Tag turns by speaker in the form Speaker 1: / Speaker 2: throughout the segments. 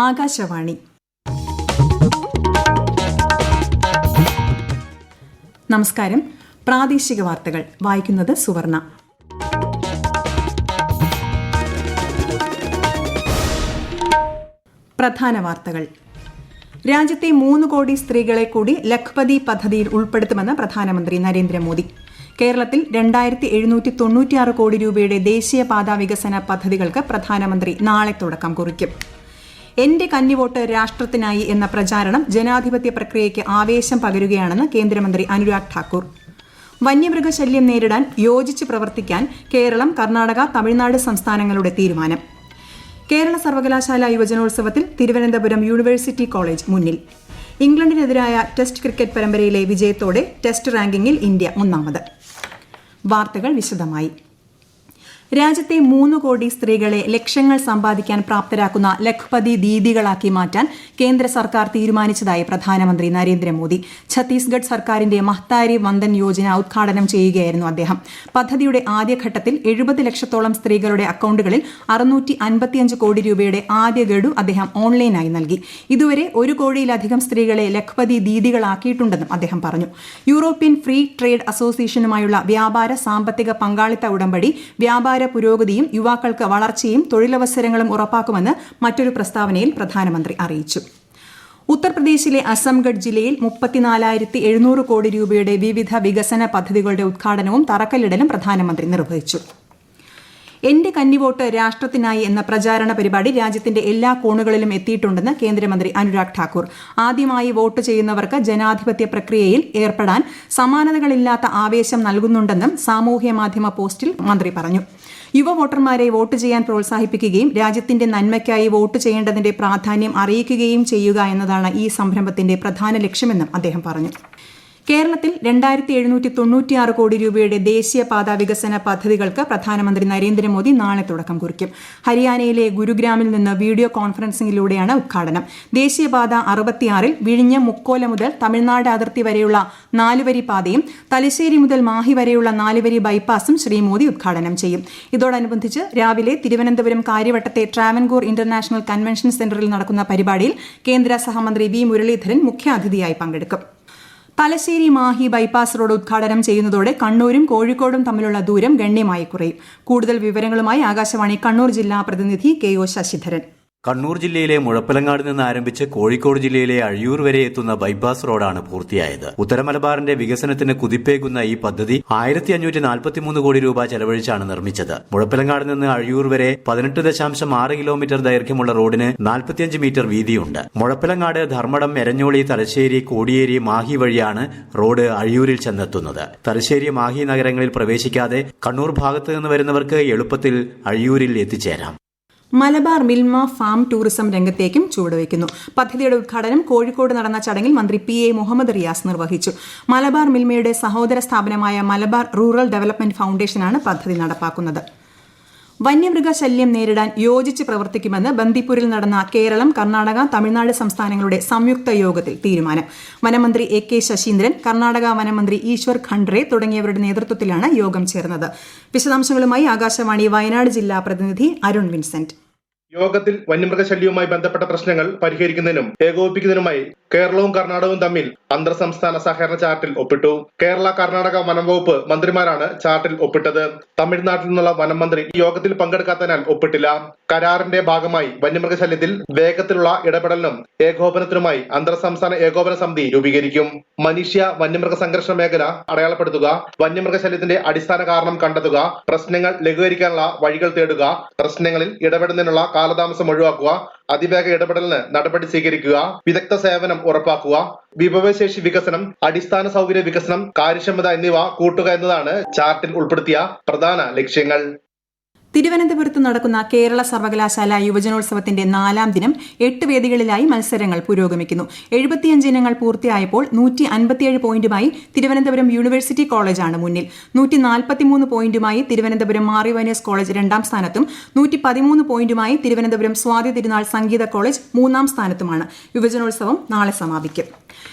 Speaker 1: ആകാശവാണി. നമസ്കാരം. പ്രാദേശിക വാർത്തകൾ വായിക്കുന്നത് സുവർണ. പ്രധാന വാർത്തകൾ. രാജ്യത്തെ 3 കോടി സ്ത്രീകളെ കൂടി ലഖ്പതി പദ്ധതിയിൽ ഉൾപ്പെടുത്തുമെന്ന് പ്രധാനമന്ത്രി നരേന്ദ്രമോദി. കേരളത്തിൽ 2796 കോടി രൂപയുടെ ദേശീയപാതാ വികസന പദ്ധതികൾക്ക് പ്രധാനമന്ത്രി നാളെ തുടക്കം കുറിക്കും. എന്റെ കന്നിവോട്ട് രാഷ്ട്രത്തിനായി എന്ന പ്രചാരണം ജനാധിപത്യ പ്രക്രിയയ്ക്ക് ആവേശം പകരുകയാണെന്ന് കേന്ദ്രമന്ത്രി അനുരാഗ് ഠാക്കൂർ. വന്യമൃഗശല്യം നേരിടാൻ യോജിച്ച് പ്രവർത്തിക്കാൻ കേരളം, കർണാടക, തമിഴ്നാട് സംസ്ഥാനങ്ങളുടെ തീരുമാനം. കേരള സർവകലാശാല യുവജനോത്സവത്തിൽ തിരുവനന്തപുരം യൂണിവേഴ്സിറ്റി കോളേജ് മുന്നിൽ. ഇംഗ്ലണ്ടിനെതിരായ ടെസ്റ്റ് ക്രിക്കറ്റ് പരമ്പരയിലെ വിജയത്തോടെ ടെസ്റ്റ് റാങ്കിങ്ങിൽ ഇന്ത്യ 1ാമത്. വാർത്തകൾ വിശദമായി. രാജ്യത്തെ 3 കോടി സ്ത്രീകളെ ലക്ഷങ്ങൾ സമ്പാദിക്കാൻ പ്രാപ്തരാക്കുന്ന ലഖ്പതി ദീദികളാക്കി മാറ്റാൻ കേന്ദ്ര സർക്കാർ തീരുമാനിച്ചതായി പ്രധാനമന്ത്രി നരേന്ദ്രമോദി. ഛത്തീസ്ഗഡ് സർക്കാരിന്റെ മഹ്താരി വന്ദൻ യോജന ഉദ്ഘാടനം ചെയ്യുകയായിരുന്നു അദ്ദേഹം. പദ്ധതിയുടെ ആദ്യഘട്ടത്തിൽ 70 ലക്ഷത്തോളം സ്ത്രീകളുടെ അക്കൌണ്ടുകളിൽ 655 കോടി രൂപയുടെ ആദ്യ ഗഡു അദ്ദേഹം ഓൺലൈനായി നൽകി. ഇതുവരെ 1 കോടിയിലധികം സ്ത്രീകളെ ലഖ്പതി ദീദികളാക്കിയിട്ടുണ്ടെന്നും അദ്ദേഹം പറഞ്ഞു. യൂറോപ്യൻ ഫ്രീ ട്രേഡ് അസോസിയേഷനുമായുള്ള വ്യാപാര സാമ്പത്തിക പങ്കാളിത്ത ഉടമ്പടി വ്യാപാര പുരോഗതിയും യുവാക്കൾക്ക് വളർച്ചയും തൊഴിലവസരങ്ങളും ഉറപ്പാക്കുമെന്ന് മറ്റൊരു പ്രസ്താവനയിൽ പ്രധാനമന്ത്രി അറിയിച്ചു. ഉത്തർപ്രദേശിലെ അസംഗഡ് ജില്ലയിൽ 34,700 കോടി രൂപയുടെ വിവിധ വികസന പദ്ധതികളുടെ ഉദ്ഘാടനവും തറക്കല്ലിടലും പ്രധാനമന്ത്രി നിർവഹിച്ചു. എന്റെ കന്നിവോട്ട് രാഷ്ട്രത്തിനായി എന്ന പ്രചാരണ പരിപാടി രാജ്യത്തിന്റെ എല്ലാ കോണുകളിലും എത്തിയിട്ടുണ്ടെന്ന് കേന്ദ്രമന്ത്രി അനുരാഗ് ഠാക്കൂർ. ആദ്യമായി വോട്ട് ചെയ്യുന്നവർക്ക് ജനാധിപത്യ പ്രക്രിയയിൽ ഏർപ്പെടാൻ സമാനതകളില്ലാത്ത ആവേശം നൽകുന്നുണ്ടെന്നും സാമൂഹ്യ മാധ്യമ പോസ്റ്റിൽ മന്ത്രി പറഞ്ഞു. യുവ വോട്ടർമാരെ വോട്ട് ചെയ്യാൻ പ്രോത്സാഹിപ്പിക്കുകയും രാജ്യത്തിന്റെ നന്മയ്ക്കായി വോട്ട് ചെയ്യേണ്ടതിന്റെ പ്രാധാന്യം അറിയിക്കുകയും ചെയ്യുക എന്നതാണ് ഈ സംരംഭത്തിന്റെ പ്രധാന ലക്ഷ്യമെന്നും അദ്ദേഹം പറഞ്ഞു. കേരളത്തിൽ 2796 കോടി രൂപയുടെ ദേശീയപാതാ വികസന പദ്ധതികൾക്ക് പ്രധാനമന്ത്രി നരേന്ദ്രമോദി നാളെ തുടക്കം കുറിക്കും. ഹരിയാനയിലെ ഗുരുഗ്രാമിൽ നിന്ന് വീഡിയോ കോൺഫറൻസിംഗിലൂടെയാണ് ഉദ്ഘാടനം. ദേശീയപാത 66-ൽ വിഴിഞ്ഞം മുക്കോല മുതൽ തമിഴ്നാട് അതിർത്തി വരെയുള്ള 4-വരി പാതയും തലശ്ശേരി മുതൽ മാഹി വരെയുള്ള 4-വരി ബൈപ്പാസും ശ്രീ മോദി ഉദ്ഘാടനം ചെയ്യും. ഇതോടനുബന്ധിച്ച് രാവിലെ തിരുവനന്തപുരം കാര്യവട്ടത്തെ ട്രാവൻകൂർ ഇന്റർനാഷണൽ കൺവെൻഷൻ സെന്ററിൽ നടക്കുന്ന പരിപാടിയിൽ കേന്ദ്ര സഹമന്ത്രി വി മുരളീധരൻ മുഖ്യാതിഥിയായി പങ്കെടുക്കും. തലശ്ശേരി മാഹി ബൈപ്പാസ് റോഡ് ഉദ്ഘാടനം ചെയ്യുന്നതോടെ കണ്ണൂരും കോഴിക്കോടും തമ്മിലുള്ള ദൂരം ഗണ്യമായി കുറയും. കൂടുതൽ വിവരങ്ങളുമായി ആകാശവാണി കണ്ണൂർ ജില്ലാ പ്രതിനിധി കെ.ഒ. ശശിധരൻ.
Speaker 2: കണ്ണൂർ ജില്ലയിലെ മുഴപ്പിലങ്ങാട് നിന്ന് ആരംഭിച്ച് കോഴിക്കോട് ജില്ലയിലെ അഴിയൂർ വരെ എത്തുന്ന ബൈപ്പാസ് റോഡാണ് പൂർത്തിയായത്. ഉത്തരമലബാറിന്റെ വികസനത്തിന് കുതിപ്പേകുന്ന ഈ പദ്ധതി 1543 കോടി രൂപ ചെലവഴിച്ചാണ് നിർമ്മിച്ചത്. മുഴപ്പിലങ്ങാട് നിന്ന് അഴിയൂർ വരെ 18.6 കിലോമീറ്റർ ദൈർഘ്യമുള്ള റോഡിന് 45 മീറ്റർ വീതിയുണ്ട്. മുഴപ്പിലങ്ങാട്, ധർമ്മടം, എരഞ്ഞോളി, തലശ്ശേരി, കോടിയേരി, മാഹി വഴിയാണ് റോഡ് അഴിയൂരിൽ ചെന്നെത്തുന്നത്. തലശ്ശേരി, മാഹി നഗരങ്ങളിൽ പ്രവേശിക്കാതെ കണ്ണൂർ ഭാഗത്ത് നിന്ന് വരുന്നവർക്ക് എളുപ്പത്തിൽ അഴിയൂരിൽ എത്തിച്ചേരാം.
Speaker 1: മലബാർ മിൽമ ഫാം ടൂറിസം രംഗത്തേക്കും ചുവടുവയ്ക്കുന്നു. പദ്ധതിയുടെ ഉദ്ഘാടനം കോഴിക്കോട് നടന്ന ചടങ്ങിൽ മന്ത്രി പി.എ. മുഹമ്മദ് റിയാസ് നിർവഹിച്ചു. മലബാർ മിൽമയുടെ സഹോദര സ്ഥാപനമായ മലബാർ റൂറൽ ഡെവലപ്മെന്റ് ഫൌണ്ടേഷനാണ് പദ്ധതി നടപ്പാക്കുന്നത്. വന്യമൃഗശല്യം നേരിടാൻ യോജിച്ച് പ്രവർത്തിക്കുമെന്ന് ബന്ദിപ്പൂരിൽ നടന്ന കേരളം, കർണാടക, തമിഴ്നാട് സംസ്ഥാനങ്ങളുടെ സംയുക്ത യോഗത്തിൽ തീരുമാനം. വനമന്ത്രി എ.കെ. ശശീന്ദ്രൻ, കർണാടക വനമന്ത്രി ഈശ്വർ ഖണ്ഡ്രെ തുടങ്ങിയവരുടെ നേതൃത്വത്തിലാണ് യോഗം ചേർന്നത്. വിശദാംശങ്ങളുമായി ആകാശവാണി വയനാട് ജില്ലാ പ്രതിനിധി അരുൺ വിൻസെന്റ്.
Speaker 3: യോഗത്തിൽ വന്യമൃഗശല്യവുമായി ബന്ധപ്പെട്ട പ്രശ്നങ്ങൾ പരിഹരിക്കുന്നതിനും ഏകോപിപ്പിക്കുന്നതിനുമായി കേരളവും കർണാടകവും തമ്മിൽ അന്തർ സംസ്ഥാന സഹകരണ ചാർട്ടിൽ ഒപ്പിട്ടു. കേരള, കർണാടക വനം വകുപ്പ് മന്ത്രിമാരാണ് ചാർട്ടിൽ ഒപ്പിട്ടത്. തമിഴ്നാട്ടിൽ നിന്നുള്ള വനം മന്ത്രി ഈ യോഗത്തിൽ പങ്കെടുക്കാത്തതിനാൽ ഒപ്പിട്ടില്ല. കരാറിന്റെ ഭാഗമായി വന്യമൃഗശല്യത്തിൽ വേഗത്തിലുള്ള ഇടപെടലിനും ഏകോപനത്തിനുമായി അന്തർ സംസ്ഥാന ഏകോപന സമിതി രൂപീകരിക്കും. മനുഷ്യ വന്യമൃഗ സംഘർഷ മേഖല അടയാളപ്പെടുത്തുക, വന്യമൃഗശല്യത്തിന്റെ അടിസ്ഥാന കാരണം കണ്ടെത്തുക, പ്രശ്നങ്ങൾ ലഘൂകരിക്കാനുള്ള വഴികൾ തേടുക, പ്രശ്നങ്ങളിൽ ഇടപെടുന്നതിനുള്ള കാലതാമസം ഒഴിവാക്കുക, അതിവേഗ ഇടപെടലിന് നടപടി സ്വീകരിക്കുക, വിദഗ്ധ സേവനം ഉറപ്പാക്കുക, വിഭവശേഷി വികസനം, അടിസ്ഥാന സൗകര്യ വികസനം, കാര്യക്ഷമത എന്നിവ കൂട്ടുക എന്നതാണ് ചാർട്ടിൽ ഉൾപ്പെടുത്തിയ പ്രധാന ലക്ഷ്യങ്ങൾ.
Speaker 1: തിരുവനന്തപുരത്ത് നടക്കുന്ന കേരള സർവകലാശാല യുവജനോത്സവത്തിന്റെ 4ാം ദിനം 8 വേദികളിലായി മത്സരങ്ങൾ പുരോഗമിക്കുന്നു. 75 ഇനങ്ങൾ പൂർത്തിയായപ്പോൾ 157 പോയിന്റുമായി തിരുവനന്തപുരം യൂണിവേഴ്സിറ്റി കോളേജാണ് മുന്നിൽ. 143 പോയിന്റുമായി തിരുവനന്തപുരം മാർ യുവാനിയസ് കോളേജ് 2ാം സ്ഥാനത്തും 113 പോയിന്റുമായി തിരുവനന്തപുരം സ്വാതി തിരുനാൾ സംഗീത കോളേജ് 3ാം സ്ഥാനത്തുമാണ്. യുവജനോത്സവം നാളെ സമാപിക്കും.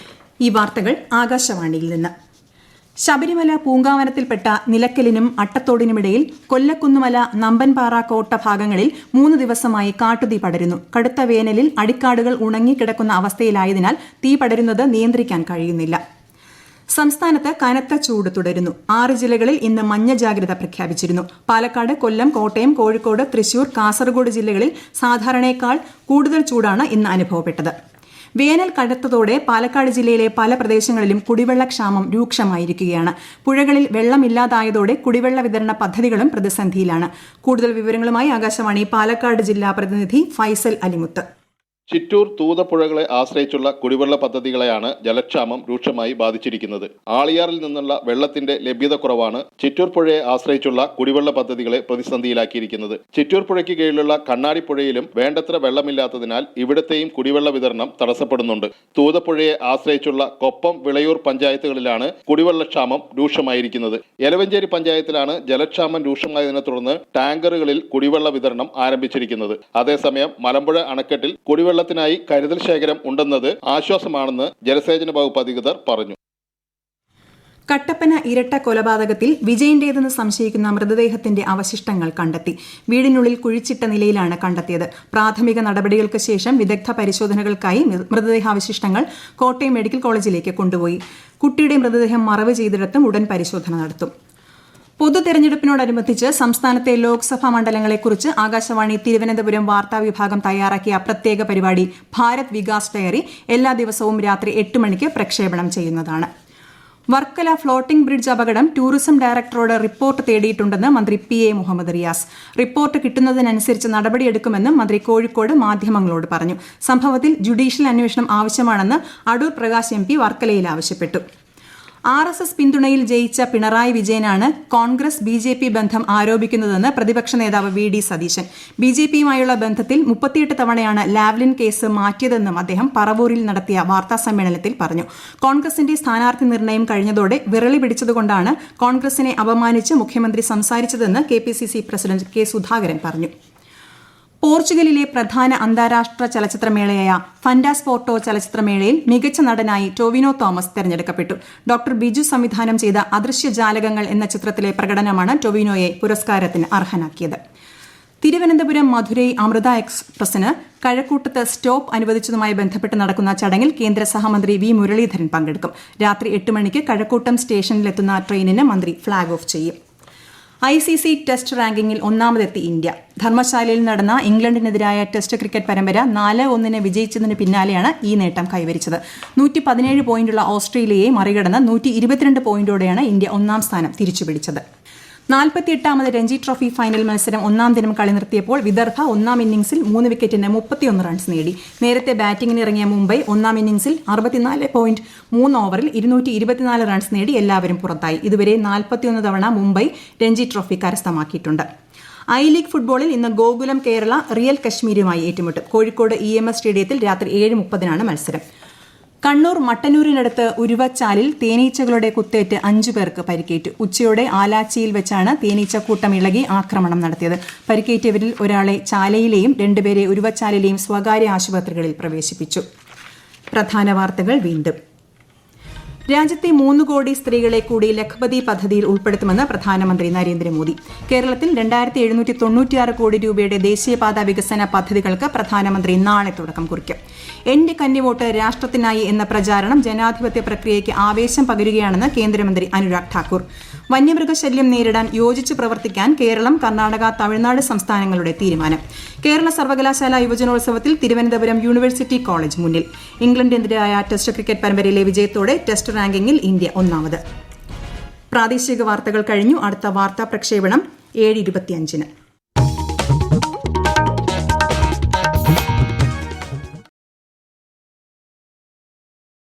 Speaker 1: ഈ വാർത്തകൾ ആകാശവാണിയിൽ നിന്ന്. ശബരിമല പൂങ്കാവനത്തിൽപ്പെട്ട നിലയ്ക്കലിനും അട്ടത്തോടിനുമിടയിൽ കൊല്ലക്കുന്നുമല നമ്പൻപാറ കോട്ട ഭാഗങ്ങളിൽ 3 ദിവസമായി കാട്ടുതീ പടരുന്നു. കടുത്ത വേനലിൽ അടിക്കാടുകൾ ഉണങ്ങിക്കിടക്കുന്ന അവസ്ഥയിലായതിനാൽ തീ പടരുന്നത് നിയന്ത്രിക്കാൻ കഴിയുന്നില്ല. സംസ്ഥാനത്ത് കനത്ത ചൂട് തുടരുന്നു. 6 ജില്ലകളിൽ ഇന്ന് മഞ്ഞ ജാഗ്രത പ്രഖ്യാപിച്ചിരുന്നു. പാലക്കാട്, കൊല്ലം, കോട്ടയം, കോഴിക്കോട്, തൃശൂർ, കാസർഗോഡ് ജില്ലകളിൽ സാധാരണയേക്കാൾ കൂടുതൽ ചൂടാണ് ഇന്ന് അനുഭവപ്പെട്ടത്. വേനൽ കടുത്തതോടെ പാലക്കാട് ജില്ലയിലെ പല പ്രദേശങ്ങളിലും കുടിവെള്ളക്ഷാമം രൂക്ഷമായിരിക്കുകയാണ്. പുഴകളിൽ വെള്ളമില്ലാതായതോടെ കുടിവെള്ള വിതരണ പദ്ധതികളും പ്രതിസന്ധിയിലാണ്. കൂടുതൽ വിവരങ്ങളുമായി ആകാശവാണി പാലക്കാട് ജില്ലാ പ്രതിനിധി ഫൈസൽ അലിമുത്ത്.
Speaker 4: ചിറ്റൂർ, തൂതപ്പുഴകളെ ആശ്രയിച്ചുള്ള കുടിവെള്ള പദ്ധതികളെയാണ് ജലക്ഷാമം രൂക്ഷമായി ബാധിച്ചിരിക്കുന്നത്. ആളിയാറിൽ നിന്നുള്ള വെള്ളത്തിന്റെ ലഭ്യത കുറവാണ് ചിറ്റൂർ പുഴയെ ആശ്രയിച്ചുള്ള കുടിവെള്ള പദ്ധതികളെ പ്രതിസന്ധിയിലാക്കിയിരിക്കുന്നത്. ചിറ്റൂർ പുഴയ്ക്ക് കീഴിലുള്ള കണ്ണാടിപ്പുഴയിലും വേണ്ടത്ര വെള്ളമില്ലാത്തതിനാൽ ഇവിടത്തെയും കുടിവെള്ള വിതരണം തടസ്സപ്പെടുന്നുണ്ട്. തൂതപ്പുഴയെ ആശ്രയിച്ചുള്ള കൊപ്പം, വിളയൂർ പഞ്ചായത്തുകളിലാണ് കുടിവെള്ളക്ഷാമം രൂക്ഷമായിരിക്കുന്നത്. എലവഞ്ചേരി പഞ്ചായത്തിലാണ് ജലക്ഷാമം രൂക്ഷമായതിനെ തുടർന്ന് ടാങ്കറുകളിൽ കുടിവെള്ള വിതരണം ആരംഭിച്ചിരിക്കുന്നത്. അതേസമയം മലമ്പുഴ അണക്കെട്ടിൽ കുടിവെള്ളത്തിനായി കരുതൽ ശേഖരം ഉണ്ടെന്നത് ആശ്വാസമാണെന്ന് ജലസേചന വകുപ്പ് അധികൃതർ പറഞ്ഞു.
Speaker 1: കട്ടപ്പന ഇരട്ട കൊലപാതകത്തിൽ വിജയന്റേതെന്ന് സംശയിക്കുന്ന മൃതദേഹത്തിന്റെ അവശിഷ്ടങ്ങൾ കണ്ടെത്തി. വീടിനുള്ളിൽ കുഴിച്ചിട്ട നിലയിലാണ് കണ്ടെത്തിയത്. പ്രാഥമിക നടപടികൾക്ക് ശേഷം വിദഗ്ധ പരിശോധനകൾക്കായി മൃതദേഹാവശിഷ്ടങ്ങൾ കോട്ടയം മെഡിക്കൽ കോളേജിലേക്ക് കൊണ്ടുപോയി. കുട്ടിയുടെ മൃതദേഹം മറവ് ചെയ്തിടത്തും ഉടൻ പരിശോധന നടത്തും. പൊതു തെരഞ്ഞെടുപ്പിനോടനുബന്ധിച്ച് സംസ്ഥാനത്തെ ലോക്സഭാ മണ്ഡലങ്ങളെക്കുറിച്ച് ആകാശവാണി തിരുവനന്തപുരം വാർത്താ വിഭാഗം തയ്യാറാക്കിയ പ്രത്യേക പരിപാടി ഭാരത് വികാസ് ഡയറി എല്ലാ ദിവസവും രാത്രി 8 മണിക്ക് പ്രക്ഷേപണം ചെയ്യുന്നതാണ്. വർക്കല ഫ്ലോട്ടിംഗ് ബ്രിഡ്ജ് അപകടം ടൂറിസം ഡയറക്ടറോട് റിപ്പോർട്ട് തേടിയിട്ടുണ്ടെന്ന് മന്ത്രി PA മുഹമ്മദ് റിയാസ്. റിപ്പോർട്ട് കിട്ടുന്നതിനനുസരിച്ച് നടപടിയെടുക്കുമെന്നും മന്ത്രി കോഴിക്കോട് മാധ്യമങ്ങളോട് പറഞ്ഞു. സംഭവത്തിൽ ജുഡീഷ്യൽ അന്വേഷണം ആവശ്യമാണെന്ന് അടൂർ പ്രകാശ് MP വർക്കലയിൽ ആവശ്യപ്പെട്ടു. RSS പിന്തുണയിൽ ജയിച്ച പിണറായി വിജയനാണ് കോൺഗ്രസ് BJP ബന്ധം ആരോപിക്കുന്നതെന്ന് പ്രതിപക്ഷ നേതാവ് VD സതീശൻ. BJPയുമായുള്ള ബന്ധത്തിൽ 38 തവണയാണ് ലാവ്ലിൻ കേസ് മാറ്റിയതെന്നും അദ്ദേഹം പറവൂരിൽ നടത്തിയ വാർത്താ സമ്മേളനത്തിൽ പറഞ്ഞു. കോൺഗ്രസിന്റെ സ്ഥാനാർത്ഥി നിർണയം കഴിഞ്ഞതോടെ വിറളി പിടിച്ചതുകൊണ്ടാണ് കോൺഗ്രസിനെ അപമാനിച്ച് മുഖ്യമന്ത്രി സംസാരിച്ചതെന്ന് KPCC പ്രസിഡന്റ് K സുധാകരൻ പറഞ്ഞു. പോർച്ചുഗലിലെ പ്രധാന അന്താരാഷ്ട്ര ചലച്ചിത്രമേളയായ ഫന്റാസ്പോർട്ടോ ചലച്ചിത്രമേളയിൽ മികച്ച നടനായി ടൊവിനോ തോമസ് തെരഞ്ഞെടുക്കപ്പെട്ടു. ഡോക്ടർ ബിജു സംവിധാനം ചെയ്ത അദൃശ്യ ജാലകങ്ങൾ എന്ന ചിത്രത്തിലെ പ്രകടനമാണ് ടൊവിനോയെ പുരസ്കാരത്തിന് അർഹനാക്കിയത്. തിരുവനന്തപുരം മധുരൈ അമൃത എക്സ്പ്രസിന് കഴക്കൂട്ടത്ത് സ്റ്റോപ്പ് അനുവദിച്ചതുമായി ബന്ധപ്പെട്ട് നടക്കുന്ന ചടങ്ങിൽ കേന്ദ്ര സഹമന്ത്രി V മുരളീധരൻ പങ്കെടുക്കും. രാത്രി 8 മണിക്ക് കഴക്കൂട്ടം സ്റ്റേഷനിലെത്തുന്ന ട്രെയിനിന് മന്ത്രി ഫ്ളാഗ് ഓഫ് ചെയ്യും. ICC ടെസ്റ്റ് റാങ്കിങ്ങിൽ ഒന്നാമതെത്തി ഇന്ത്യ. ധർമ്മശാലയിൽ നടന്ന ഇംഗ്ലണ്ടിനെതിരായ ടെസ്റ്റ് ക്രിക്കറ്റ് പരമ്പര 4-1 വിജയിച്ചതിന് പിന്നാലെയാണ് ഈ നേട്ടം കൈവരിച്ചത്. 117 പോയിന്റുള്ള ഓസ്ട്രേലിയയെ മറികടന്ന് 122 പോയിന്റോടെയാണ് ഇന്ത്യ ഒന്നാം സ്ഥാനം തിരിച്ചുപിടിച്ചത്. 48ാമത് രഞ്ജി ട്രോഫി ഫൈനൽ മത്സരം ഒന്നാം ദിനം കളി നിർത്തിയപ്പോൾ വിദർഭ ഒന്നാം ഇന്നിംഗ്സിൽ 3 വിക്കറ്റിന് 31 റൺസ് നേടി. നേരത്തെ ബാറ്റിംഗിന് ഇറങ്ങിയ മുംബൈ ഒന്നാം ഇന്നിംഗ്സിൽ 64.3 ഓവറിൽ 224 റൺസ് നേടി എല്ലാവരും പുറത്തായി. ഇതുവരെ 41 തവണ മുംബൈ രഞ്ജി ട്രോഫി കരസ്ഥമാക്കിയിട്ടുണ്ട്. I-ലീഗ് ഫുട്ബോളിൽ ഇന്ന് ഗോകുലം കേരള റിയൽ കശ്മീരുമായി ഏറ്റുമുട്ടും. കോഴിക്കോട് EMS സ്റ്റേഡിയത്തിൽ രാത്രി 7:30 മത്സരം. കണ്ണൂർ മട്ടന്നൂരിനടുത്ത് ഉരുവച്ചാലിൽ തേനീച്ചകളുടെ കുത്തേറ്റ് 5 പേർക്ക് പരിക്കേറ്റു. ഉച്ചയോടെ ആലാച്ചിയിൽ വെച്ചാണ് തേനീച്ചക്കൂട്ടം ഇളകി ആക്രമണം നടത്തിയത്. പരിക്കേറ്റവരിൽ ഒരാളെ ചാലയിലെയും 2 പേരെ ഉരുവച്ചാലിലെയും സ്വകാര്യ ആശുപത്രികളിൽ പ്രവേശിപ്പിച്ചു. പ്രധാന വാർത്തകൾ വീണ്ടും. രാജ്യത്തെ 3 കോടി സ്ത്രീകളെ കൂടി ലഖ്പതി പദ്ധതിയിൽ ഉൾപ്പെടുത്തുമെന്ന് പ്രധാനമന്ത്രി നരേന്ദ്രമോദി. കേരളത്തിൽ 2796 കോടി രൂപയുടെ ദേശീയപാത വികസന പദ്ധതികൾക്ക് പ്രധാനമന്ത്രി നാളെ തുടക്കം കുറിക്കും. എന്റെ കന്നിവോട്ട് രാഷ്ട്രത്തിനായി എന്ന പ്രചാരണം ജനാധിപത്യ പ്രക്രിയയ്ക്ക് ആവേശം പകരുകയാണെന്ന് കേന്ദ്രമന്ത്രി അനുരാഗ് ഠാക്കൂർ. വന്യമൃഗശല്യം നേരിടാൻ യോജിച്ച് പ്രവർത്തിക്കാൻ കേരളം, കർണാടക, തമിഴ്നാട് സംസ്ഥാനങ്ങളുടെ തീരുമാനം. കേരള സർവകലാശാല യുവജനോത്സവത്തിൽ തിരുവനന്തപുരം യൂണിവേഴ്സിറ്റി കോളേജ് മുന്നിൽ. ഇംഗ്ലണ്ടിനെതിരായ ടെസ്റ്റ് ക്രിക്കറ്റ് പരമ്പരയിലെ വിജയത്തോടെ ടെസ്റ്റ് റാങ്കിങ്ങിൽ ഇന്ത്യ ഒന്നാമത്. പ്രാദേശിക വാർത്തകൾ കഴിഞ്ഞു. അടുത്ത വാർത്താ പ്രക്ഷേപണം 7:25.